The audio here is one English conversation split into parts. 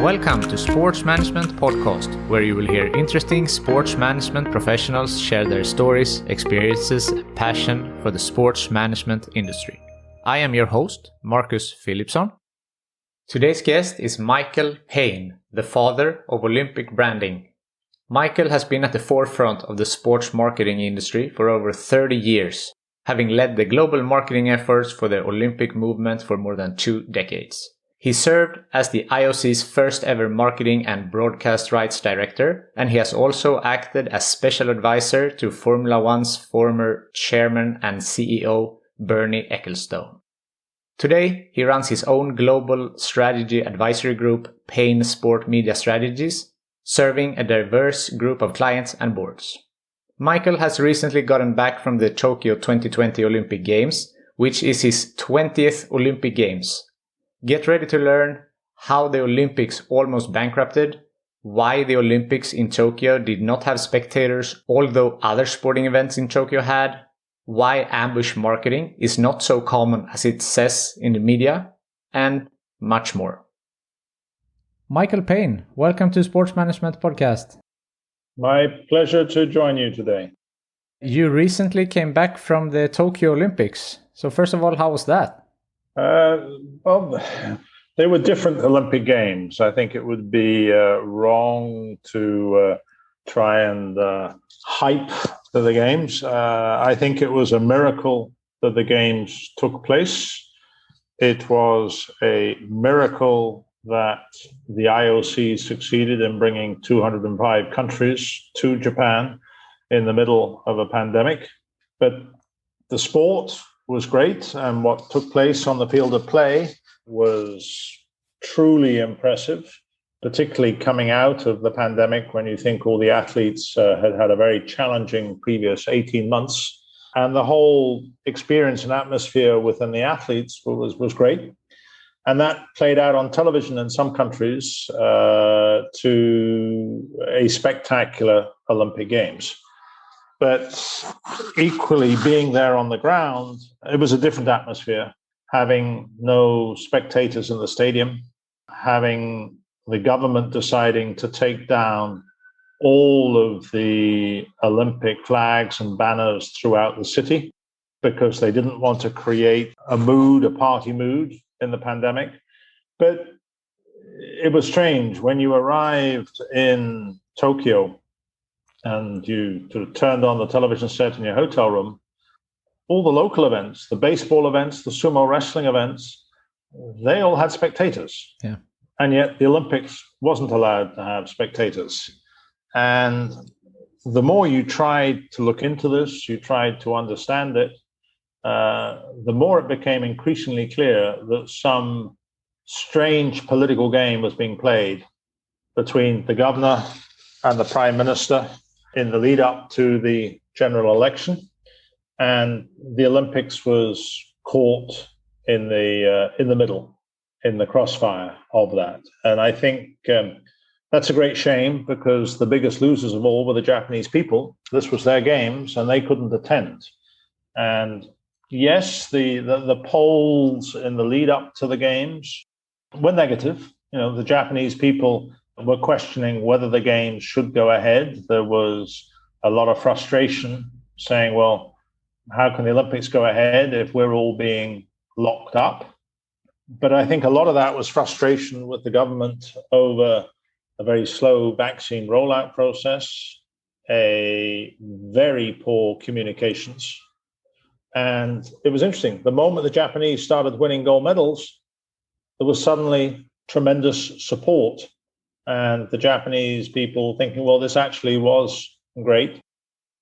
Welcome to Sports Management Podcast, where you will hear interesting sports management professionals share their stories, experiences, and passion for the sports management industry. I am your host, Marcus Philipson. Today's guest is Michael Payne, the father of Olympic branding. Michael has been at the forefront of the sports marketing industry for over 30 years, having led the global marketing efforts for the Olympic movement for more than 2 decades. He served as the IOC's first ever marketing and broadcast rights director, and he has also acted as special advisor to Formula One's former chairman and CEO, Bernie Ecclestone. Today, he runs his own global strategy advisory group, Payne Sports Media Strategies, serving a diverse group of clients and boards. Michael has recently gotten back from the Tokyo 2020 Olympic Games, which is his 20th Olympic Games. Get ready to learn how the Olympics almost bankrupted, why the Olympics in Tokyo did not have spectators although other sporting events in Tokyo had, why ambush marketing is not so common as it says in the media, and much more. Michael Payne, welcome to Sports Management Podcast. My pleasure to join you today. You recently came back from the Tokyo Olympics. So first of all, how was that? Well, they were different Olympic Games. I think it would be wrong to try and hype the Games. I think it was a miracle that the Games took place. It was a miracle that the IOC succeeded in bringing 205 countries to Japan in the middle of a pandemic. But the sport was great, and what took place on the field of play was truly impressive, particularly coming out of the pandemic when you think all the athletes had had a very challenging previous 18 months. And the whole experience and atmosphere within the athletes was great. And that played out on television in some countries to a spectacular Olympic Games. But equally, being there on the ground, it was a different atmosphere, having no spectators in the stadium, having the government deciding to take down all of the Olympic flags and banners throughout the city because they didn't want to create a party mood in the pandemic. But it was strange when you arrived in Tokyo and you sort of turned on the television set in your hotel room, all the local events, the baseball events, the sumo wrestling events, they all had spectators. Yeah. And yet the Olympics wasn't allowed to have spectators. And the more you tried to look into this, you tried to understand it, the more it became increasingly clear that some strange political game was being played between the governor and the prime minister in the lead up to the general election. And the Olympics was caught in the middle, in the crossfire of that. And I think that's a great shame because the biggest losers of all were the Japanese people. This was their games and they couldn't attend. And yes, the polls in the lead up to the games were negative. The Japanese people were questioning whether the games should go ahead. There was a lot of frustration saying, well, how can the Olympics go ahead if we're all being locked up? But I think a lot of that was frustration with the government over a very slow vaccine rollout process, a very poor communications. And it was interesting. The moment the Japanese started winning gold medals, there was suddenly tremendous support. And the Japanese people thinking, well, this actually was great.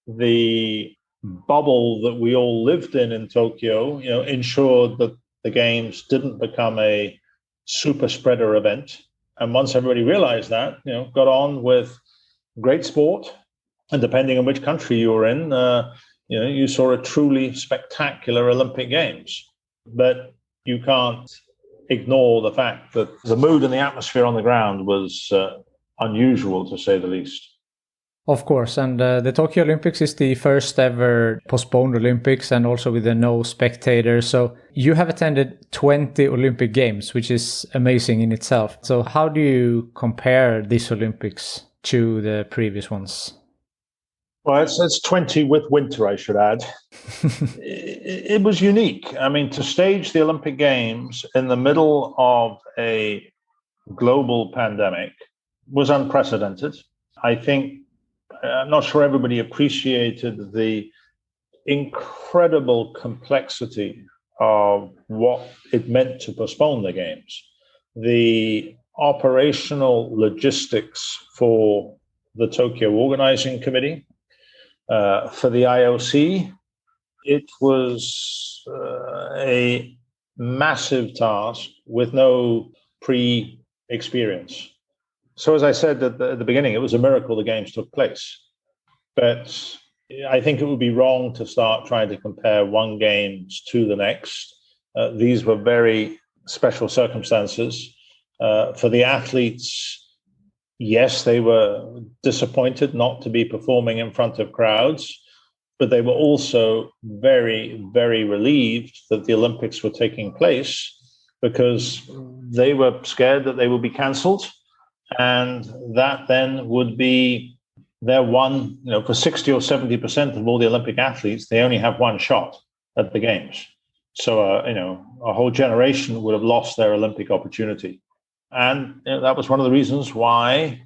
The bubble that we all lived in Tokyo, ensured that the games didn't become a super spreader event. And once everybody realized that, got on with great sport. And depending on which country you were in, you saw a truly spectacular Olympic Games. But you can't ignore the fact that the mood and the atmosphere on the ground was unusual, to say the least. Of course, and the Tokyo Olympics is the first ever postponed Olympics and also with the no spectators. So you have attended 20 Olympic Games, which is amazing in itself. So how do you compare these Olympics to the previous ones? Well, it's 20 with winter, I should add. It was unique. I mean, to stage the Olympic Games in the middle of a global pandemic was unprecedented. I think I'm not sure everybody appreciated the incredible complexity of what it meant to postpone the games. The operational logistics for the Tokyo Organizing Committee, for the IOC, it was a massive task with no pre-experience. So as I said at the beginning, it was a miracle the games took place. But I think it would be wrong to start trying to compare one games to the next. These were very special circumstances. For the athletes, yes, they were disappointed not to be performing in front of crowds, but they were also very, very relieved that the Olympics were taking place because they were scared that they would be cancelled. And that then would be their one, for 60 or 70% of all the Olympic athletes, they only have one shot at the games. So, a whole generation would have lost their Olympic opportunity. And that was one of the reasons why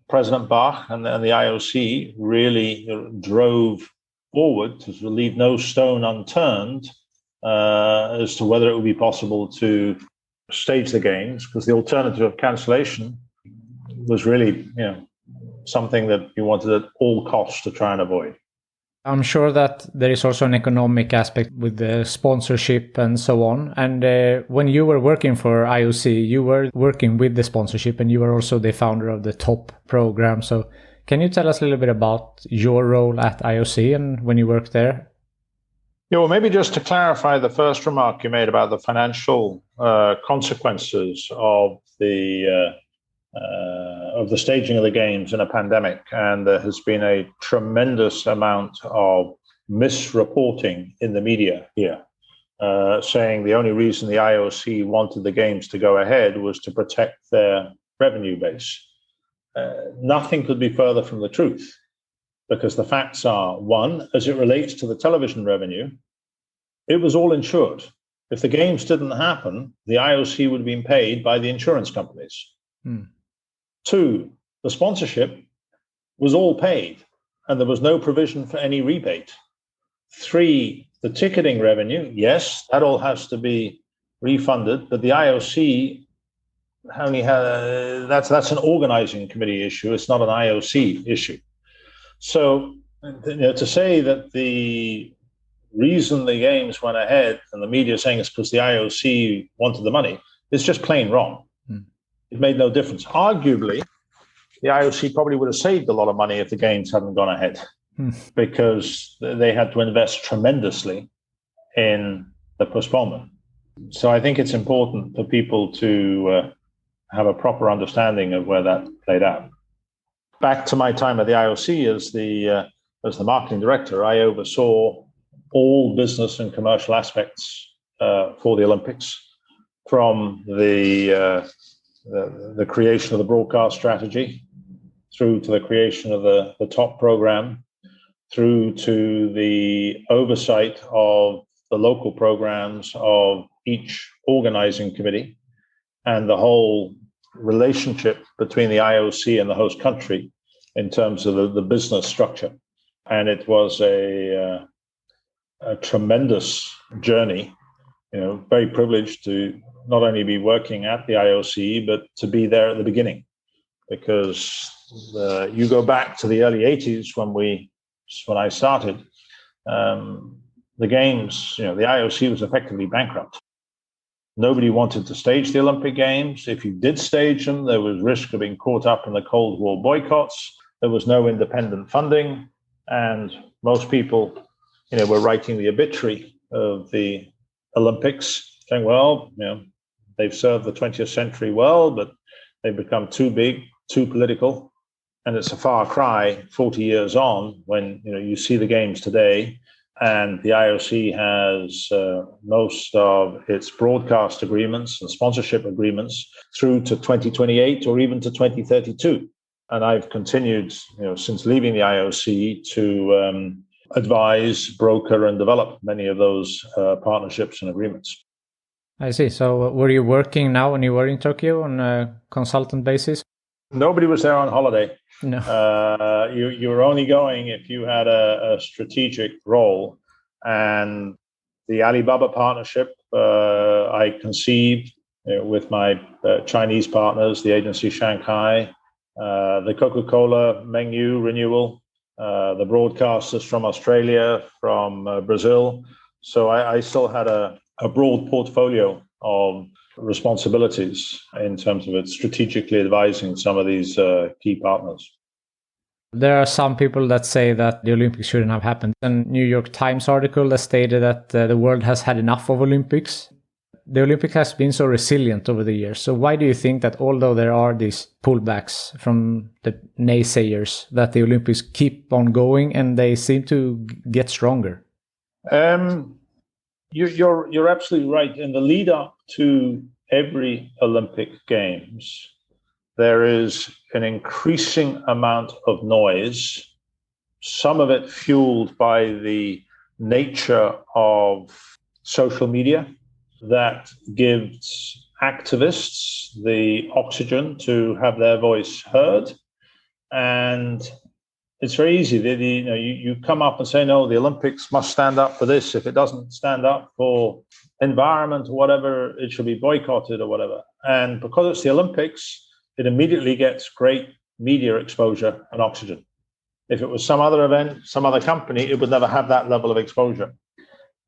President Bach and the IOC really drove forward to leave no stone unturned as to whether it would be possible to stage the games, because the alternative of cancellation was really, something that you wanted at all costs to try and avoid. I'm sure that there is also an economic aspect with the sponsorship and so on. And when you were working for IOC, you were working with the sponsorship and you were also the founder of the top program. So can you tell us a little bit about your role at IOC and when you worked there? Yeah, well, maybe just to clarify the first remark you made about the financial consequences of the staging of the games in a pandemic. And there has been a tremendous amount of misreporting in the media here, saying the only reason the IOC wanted the games to go ahead was to protect their revenue base. Nothing could be further from the truth, because the facts are, one, as it relates to the television revenue, it was all insured. If the games didn't happen, the IOC would have been paid by the insurance companies. Two, the sponsorship was all paid and there was no provision for any rebate. Three, the ticketing revenue, yes, that all has to be refunded, but the IOC only has, that's an organizing committee issue. It's not an IOC issue. So to say that the reason the games went ahead and the media saying it's because the IOC wanted the money is just plain wrong. It made no difference. Arguably, the IOC probably would have saved a lot of money if the games hadn't gone ahead, because they had to invest tremendously in the postponement. So I think it's important for people to have a proper understanding of where that played out. Back to my time at the IOC as the marketing director, I oversaw all business and commercial aspects for the Olympics, from the creation of the broadcast strategy, through to the creation of the top program, through to the oversight of the local programs of each organizing committee, and the whole relationship between the IOC and the host country in terms of the business structure. And it was a tremendous journey, very privileged to not only be working at the IOC, but to be there at the beginning, because you go back to the early 80s when I started, the games, the IOC was effectively bankrupt. Nobody wanted to stage the Olympic Games. If you did stage them, there was risk of being caught up in the Cold War boycotts. There was no independent funding, and most people, were writing the obituary of the Olympics, saying, well, they've served the 20th century well, but they've become too big, too political, And it's a far cry 40 years on when you see the games today, and the IOC has most of its broadcast agreements and sponsorship agreements through to 2028 or even to 2032. And I've continued, since leaving the IOC to advise, broker, and develop many of those partnerships and agreements. I see. So were you working now when you were in Tokyo on a consultant basis? Nobody was there on holiday. No. You were only going if you had a strategic role. And the Alibaba partnership, I conceived with my Chinese partners, the agency Shanghai, the Coca-Cola menu renewal, the broadcasters from Australia, from Brazil. So I still had a broad portfolio of responsibilities in terms of it strategically advising some of these key partners. There are some people that say that the Olympics shouldn't have happened. A New York Times article that stated that the world has had enough of Olympics. The Olympics has been so resilient over the years. So why do you think that although there are these pullbacks from the naysayers, that the Olympics keep on going and they seem to get stronger? You're absolutely right. In the lead up to every Olympic Games, there is an increasing amount of noise, some of it fueled by the nature of social media that gives activists the oxygen to have their voice heard. And it's very easy. You come up and say, no, the Olympics must stand up for this. If it doesn't stand up for environment or whatever, it should be boycotted or whatever. And because it's the Olympics, it immediately gets great media exposure and oxygen. If it was some other event, some other company, it would never have that level of exposure.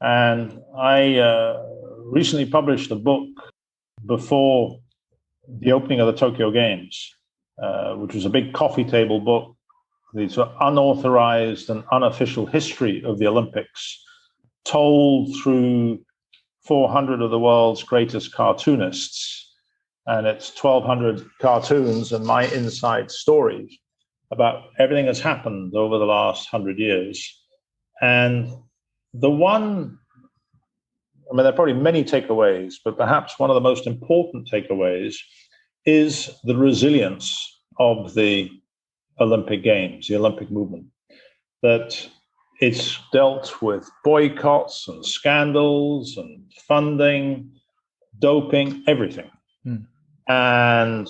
And I recently published a book before the opening of the Tokyo Games, which was a big coffee table book, the sort of unauthorized and unofficial history of the Olympics, told through 400 of the world's greatest cartoonists. And it's 1,200 cartoons and my inside stories about everything that's happened over the last 100 years. And there are probably many takeaways, but perhaps one of the most important takeaways is the resilience of the Olympic Games, the Olympic movement, that it's dealt with boycotts and scandals and funding, doping, everything. And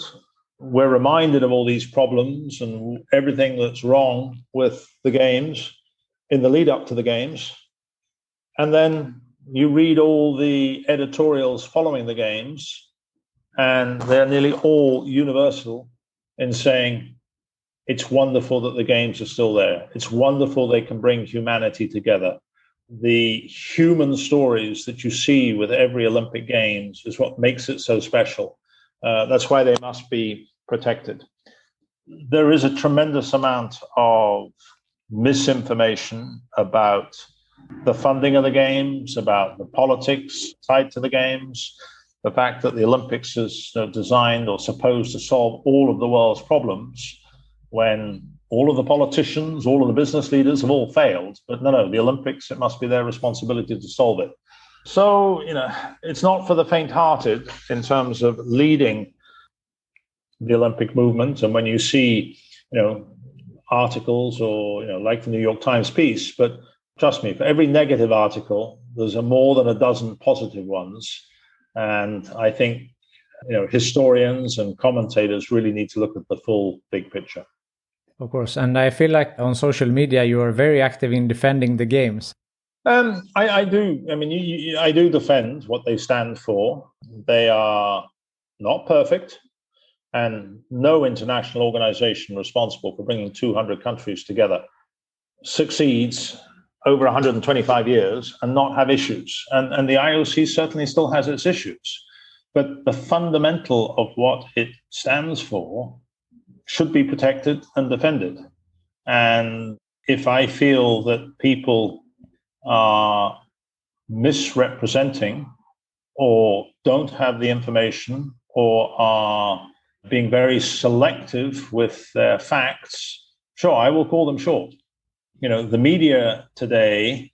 we're reminded of all these problems and everything that's wrong with the games in the lead up to the games. And then you read all the editorials following the games, and they're nearly all universal in saying it's wonderful that the games are still there. It's wonderful they can bring humanity together. The human stories that you see with every Olympic Games is what makes it so special. That's why they must be protected. There is a tremendous amount of misinformation about the funding of the games, about the politics tied to the games, the fact that the Olympics is designed or supposed to solve all of the world's problems, when all of the politicians, all of the business leaders have all failed. But no, the Olympics, it must be their responsibility to solve it. So, it's not for the faint-hearted in terms of leading the Olympic movement. And when you see, articles or, like the New York Times piece, but trust me, for every negative article, there's more than a dozen positive ones. And I think, historians and commentators really need to look at the full big picture. Of course. And I feel like on social media, you are very active in defending the games. I do. I do defend what they stand for. They are not perfect, and no international organization responsible for bringing 200 countries together succeeds over 125 years and not have issues. And the IOC certainly still has its issues. But the fundamental of what it stands for should be protected and defended. And if I feel that people are misrepresenting or don't have the information or are being very selective with their facts. Sure, I will call them short. The media today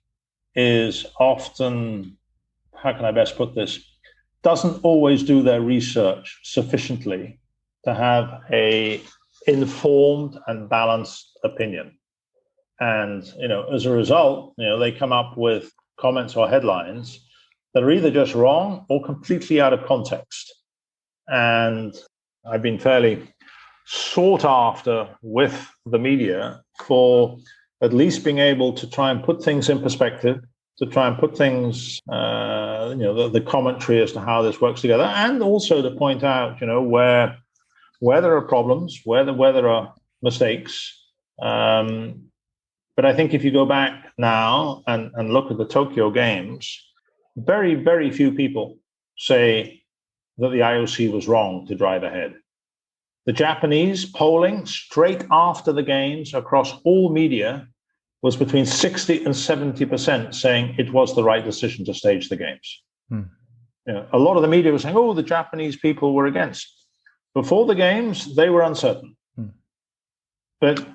is often, how can I best put this, doesn't always do their research sufficiently to have a informed and balanced opinion. And, as a result, they come up with comments or headlines that are either just wrong or completely out of context. And I've been fairly sought after with the media for at least being able to try and put things in perspective, to try and put things, the commentary as to how this works together, and also to point out, where there are problems, where there are mistakes. But I think if you go back now and look at the Tokyo Games, very, very few people say that the IOC was wrong to drive ahead. The Japanese polling straight after the games across all media was between 60 and 70% saying it was the right decision to stage the games. A lot of the media was saying, oh, the Japanese people were against. Before the games, they were uncertain. But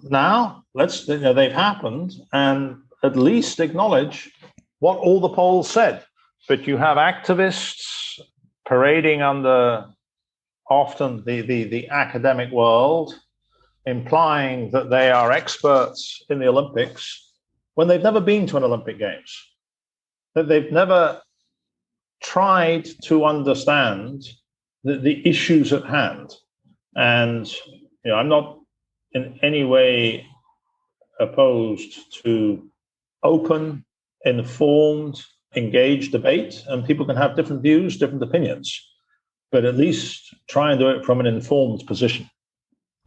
now, they've happened, and at least acknowledge what all the polls said. But you have activists parading under often the academic world, implying that they are experts in the Olympics when they've never been to an Olympic Games, that they've never tried to understand the issues at hand. And I'm not in any way opposed to open, informed, engaged debate, and people can have different views, different opinions, but at least try and do it from an informed position.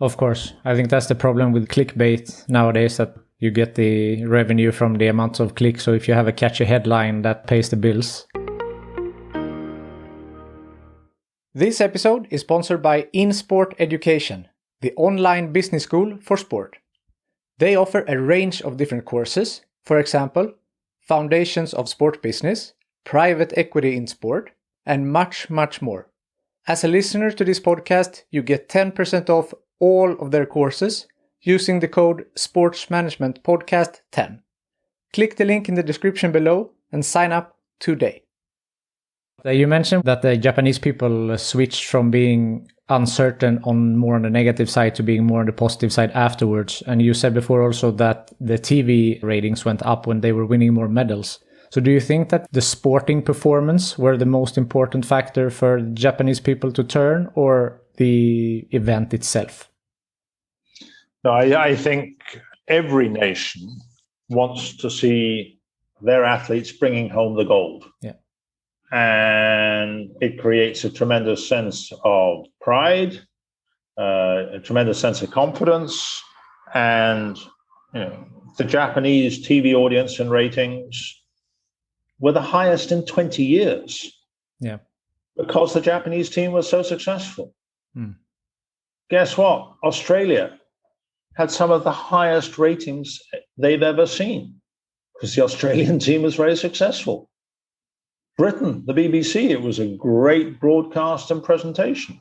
Of course. I think that's the problem with clickbait nowadays, that you get the revenue from the amount of clicks. So if you have a catchy headline, that pays the bills. This episode is sponsored by Insport Education, the online business school for sport. They offer a range of different courses, for example, Foundations of Sport Business, Private Equity in Sport, and much, much more. As a listener to this podcast, you get 10% off all of their courses using the code SportsManagementPodcast10. Click the link in the description below and sign up today. You mentioned that the Japanese people switched from being uncertain on the negative side to being more on the positive side afterwards. And you said before also that the TV ratings went up when they were winning more medals. So do you think that the sporting performance were the most important factor for Japanese people to turn, or the event itself? No, I think every nation wants to see their athletes bringing home the gold. Yeah. And it creates a tremendous sense of pride, a tremendous sense of confidence. And the Japanese TV audience and ratings were the highest in 20 years. Yeah. Because the Japanese team was so successful. Guess what? Australia had some of the highest ratings they've ever seen because the Australian team was very successful. Britain, the BBC, it was a great broadcast and presentation.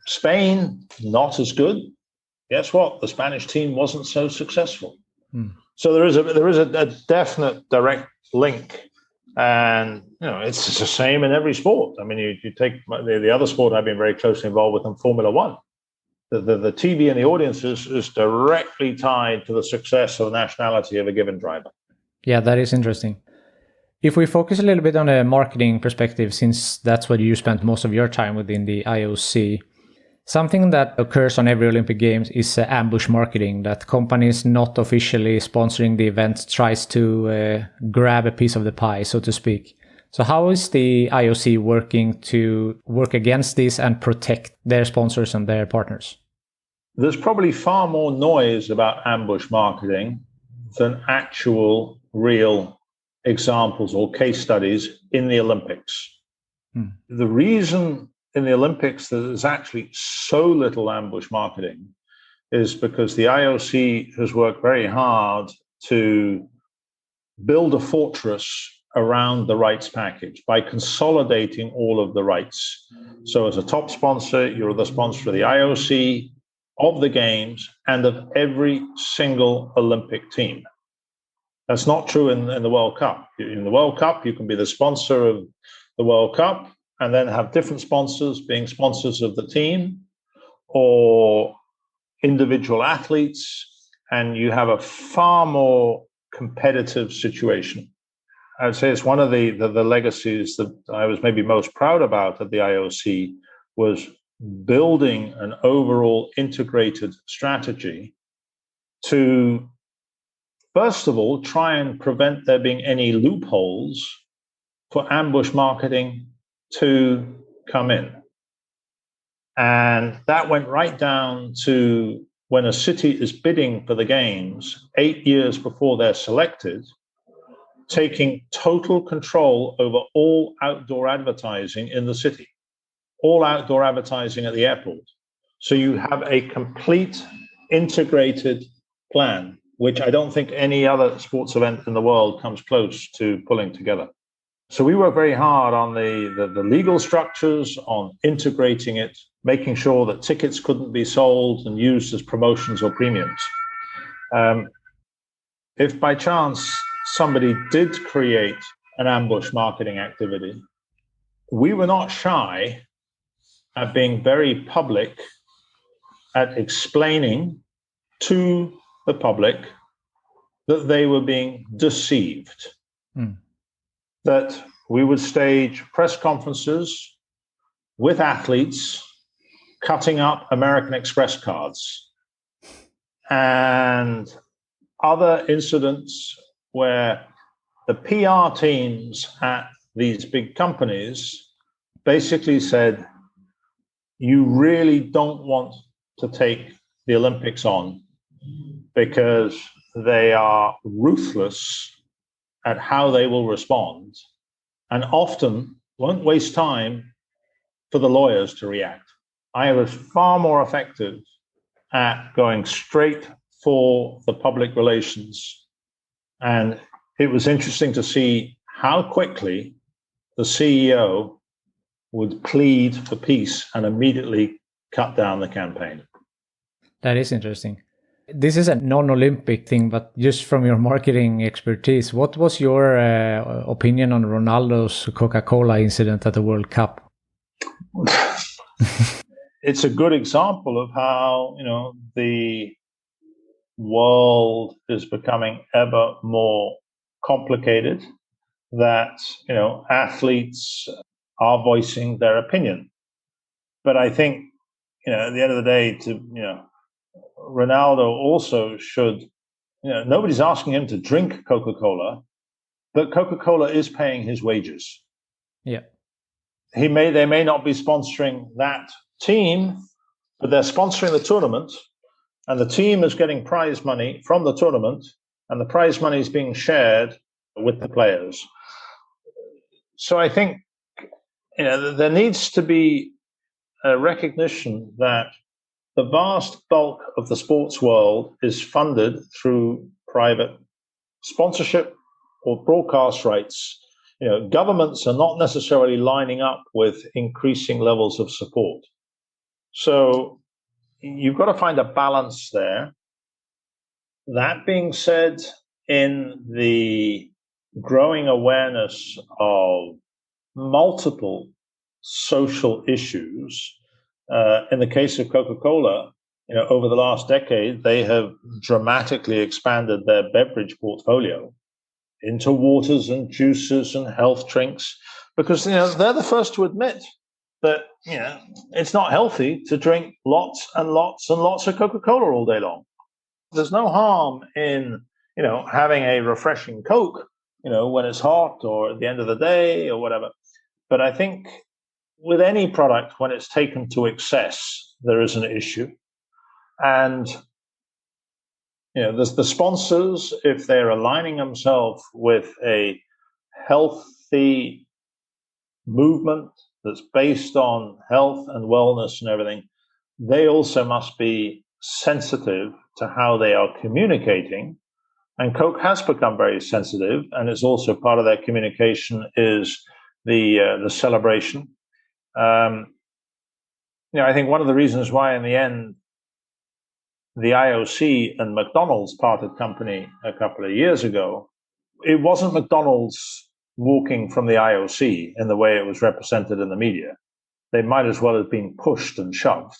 Spain, not as good. Guess what? The Spanish team wasn't so successful. So there is a definite direct link, and it's the same in every sport. I mean, you take the other sport I've been very closely involved with in Formula One. The TV and the audience is directly tied to the success or nationality of a given driver. Yeah, that is interesting. If we focus a little bit on a marketing perspective, since that's what you spent most of your time within the IOC, something that occurs on every Olympic Games is ambush marketing, that companies not officially sponsoring the event tries to grab a piece of the pie, so to speak. So how is the IOC working to work against this and protect their sponsors and their partners? There's probably far more noise about ambush marketing than actual real examples or case studies in the Olympics. The reason in the Olympics there's actually so little ambush marketing is because the IOC has worked very hard to build a fortress around the rights package by consolidating all of the rights. So as a top sponsor, you're the sponsor of the IOC, of the games, and of every single Olympic team. That's not true in the World Cup. In the World Cup, you can be the sponsor of the World Cup and then have different sponsors being sponsors of the team or individual athletes, and you have a far more competitive situation. I would say it's one of the legacies that I was maybe most proud about at the IOC was building an overall integrated strategy to, first of all, try and prevent there being any loopholes for ambush marketing to come in. And that went right down to when a city is bidding for the games 8 years before they're selected, taking total control over all outdoor advertising in the city, all outdoor advertising at the airport. So you have a complete integrated plan, which I don't think any other sports event in the world comes close to pulling together. So we work very hard on the legal structures, on integrating it, making sure that tickets couldn't be sold and used as promotions or premiums. If by chance somebody did create an ambush marketing activity, we were not shy at being very public at explaining to the public that they were being deceived. That we would stage press conferences with athletes cutting up American Express cards and other incidents where the PR teams at these big companies basically said, you really don't want to take the Olympics on because they are ruthless at how they will respond, and often won't waste time for the lawyers to react. I was far more effective at going straight for the public relations. And it was interesting to see how quickly the CEO would plead for peace and immediately cut down the campaign. That is interesting. This is a non-Olympic thing, but just from your marketing expertise, what was your opinion on Ronaldo's Coca-Cola incident at the World Cup? It's a good example of how, the world is becoming ever more complicated, that, athletes are voicing their opinion. But I think, at the end of the day, Ronaldo also should, nobody's asking him to drink Coca-Cola, but Coca-Cola is paying his wages. Yeah. They may not be sponsoring that team, but they're sponsoring the tournament, and the team is getting prize money from the tournament, and the prize money is being shared with the players. So I think, there needs to be a recognition that the vast bulk of the sports world is funded through private sponsorship or broadcast rights. Governments are not necessarily lining up with increasing levels of support. So you've got to find a balance there. That being said, in the growing awareness of multiple social issues, in the case of Coca-Cola, over the last decade, they have dramatically expanded their beverage portfolio into waters and juices and health drinks, because they're the first to admit that it's not healthy to drink lots and lots and lots of Coca-Cola all day long. There's no harm in having a refreshing Coke, when it's hot or at the end of the day or whatever. But I think with any product, when it's taken to excess, there is an issue. And the sponsors, if they're aligning themselves with a healthy movement that's based on health and wellness and everything, they also must be sensitive to how they are communicating And Coke has become very sensitive, and it's also part of their communication is the celebration. I think one of the reasons why in the end the IOC and McDonald's parted company a couple of years ago, it wasn't McDonald's walking from the IOC in the way it was represented in the media. They might as well have been pushed and shoved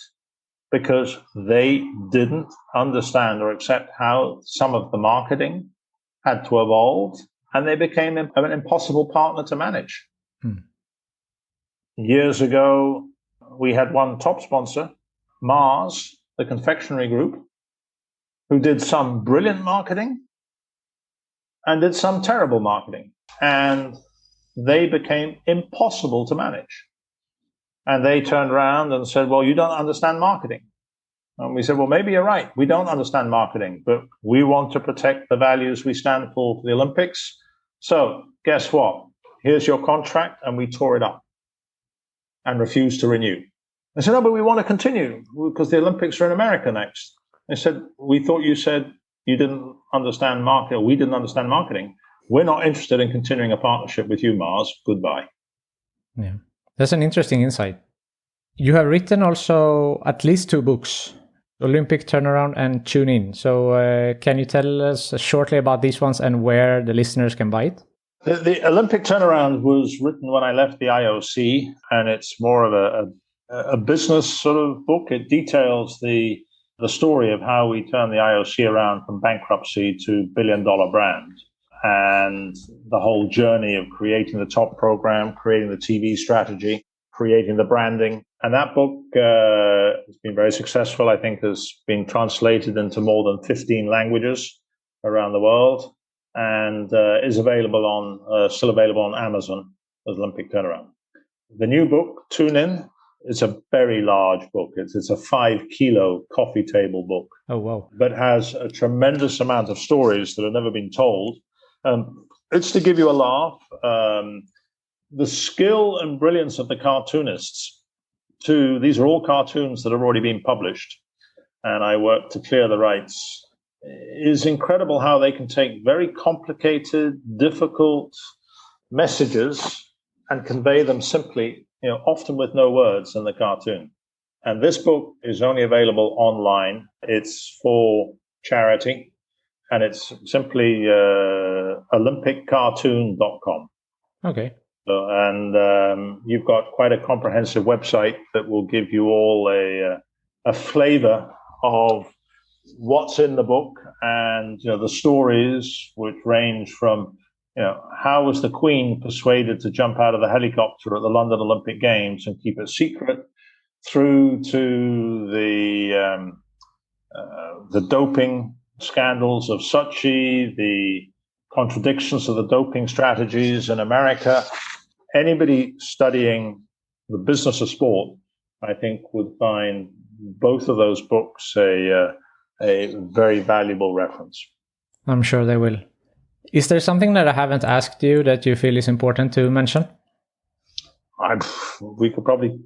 because they didn't understand or accept how some of the marketing had to evolve, and they became an impossible partner to manage. Years ago, we had one top sponsor, Mars, the confectionery group, who did some brilliant marketing and did some terrible marketing. And they became impossible to manage. And they turned around and said, well, you don't understand marketing. And we said, well, maybe you're right. We don't understand marketing, but we want to protect the values we stand for the Olympics. So guess what? Here's your contract. And we tore it up and refused to renew. I said, no, but we want to continue because the Olympics are in America next. I said, we thought you said you didn't understand marketing. We didn't understand marketing. We're not interested in continuing a partnership with you, Mars. Goodbye. Yeah, that's an interesting insight. You have written also at least 2 books, Olympic Turnaround and Tune In. So can you tell us shortly about these ones and where the listeners can buy it? The Olympic Turnaround was written when I left the IOC, and it's more of a business sort of book. It details the story of how we turned the IOC around from bankruptcy to billion-dollar brand, and the whole journey of creating the top program, creating the TV strategy, creating the branding. And that book has been very successful. I think has been translated into more than 15 languages around the world, and is still available on Amazon as Olympic Turnaround. The new book, Tune In, it's a very large book. It's a 5-kilo coffee table book. Oh, wow. But has a tremendous amount of stories that have never been told. It's to give you a laugh. The skill and brilliance of the cartoonists, these are all cartoons that have already been published, and I work to clear the rights, is incredible how they can take very complicated, difficult messages and convey them simply, often with no words in the cartoon. And this book is only available online. It's for charity, and it's simply olympiccartoon.com. Okay. And you've got quite a comprehensive website that will give you all a flavor of what's in the book, and the stories, which range from how was the Queen persuaded to jump out of the helicopter at the London Olympic Games and keep it secret, through to the doping scandals of Sochi, the contradictions of the doping strategies in America. Anybody studying the business of sport, I think, would find both of those books a very valuable reference. I'm sure they will. Is there something that I haven't asked you that you feel is important to mention? We could probably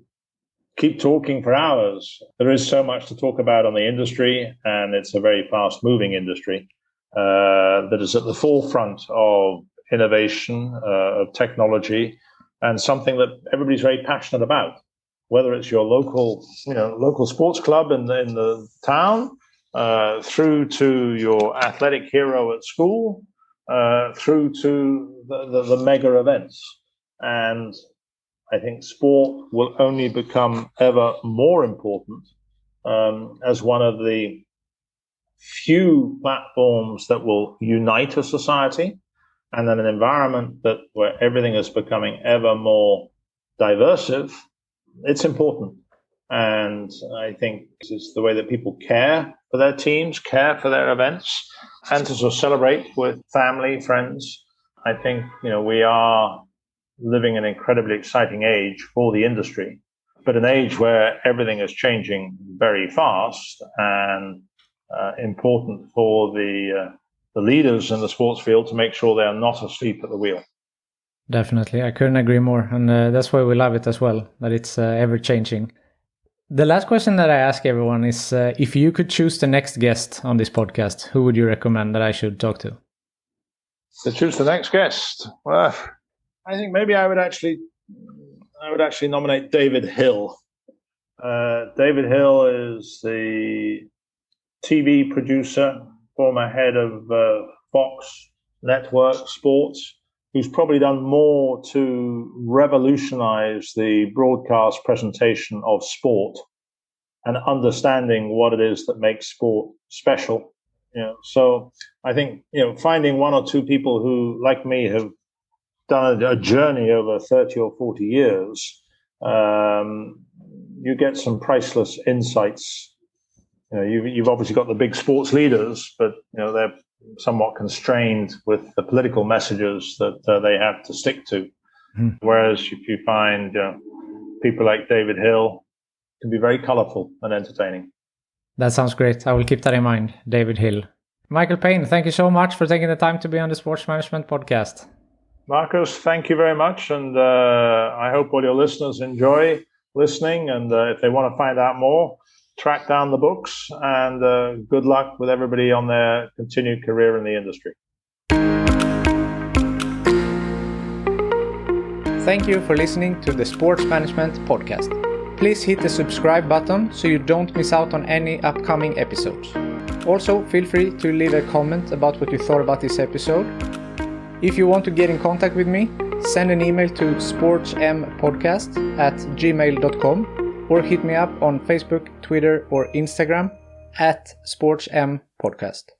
keep talking for hours. There is so much to talk about on the industry, and it's a very fast-moving industry that is at the forefront of innovation, of technology, and something that everybody's very passionate about. Whether it's your local sports club in the town, through to your athletic hero at school, through to the mega events. And I think sport will only become ever more important as one of the few platforms that will unite a society, and then an environment where everything is becoming ever more diversive. It's important. And I think this is the way that people care for their teams, care for their events, and to sort of celebrate with family, friends. I think, we are living an incredibly exciting age for the industry, but an age where everything is changing very fast, and important for the leaders in the sports field to make sure they are not asleep at the wheel. Definitely. I couldn't agree more. And that's why we love it as well, that it's ever changing. The last question that I ask everyone is, if you could choose the next guest on this podcast, who would you recommend that I should talk to? To choose the next guest? Well, I think maybe I would actually nominate David Hill. David Hill is the TV producer, former head of Fox Network Sports, who's probably done more to revolutionize the broadcast presentation of sport and understanding what it is that makes sport special. So I think, finding one or two people who, like me, have done a journey over 30 or 40 years, you get some priceless insights. You've obviously got the big sports leaders, but they're somewhat constrained with the political messages that they have to stick to. Whereas if you find people like David Hill, it can be very colorful and entertaining. That sounds great. I will keep that in mind, David Hill. Michael Payne, thank you so much for taking the time to be on the Sports Management Podcast. Marcus, thank you very much. And I hope all your listeners enjoy listening. And if they want to find out more, track down the books, and good luck with everybody on their continued career in the industry. Thank you for listening to the Sports Management Podcast. Please hit the subscribe button so you don't miss out on any upcoming episodes. Also, feel free to leave a comment about what you thought about this episode. If you want to get in contact with me, send an email to sportsmpodcast@gmail.com or hit me up on Facebook, Twitter, or Instagram @sportsmpodcast.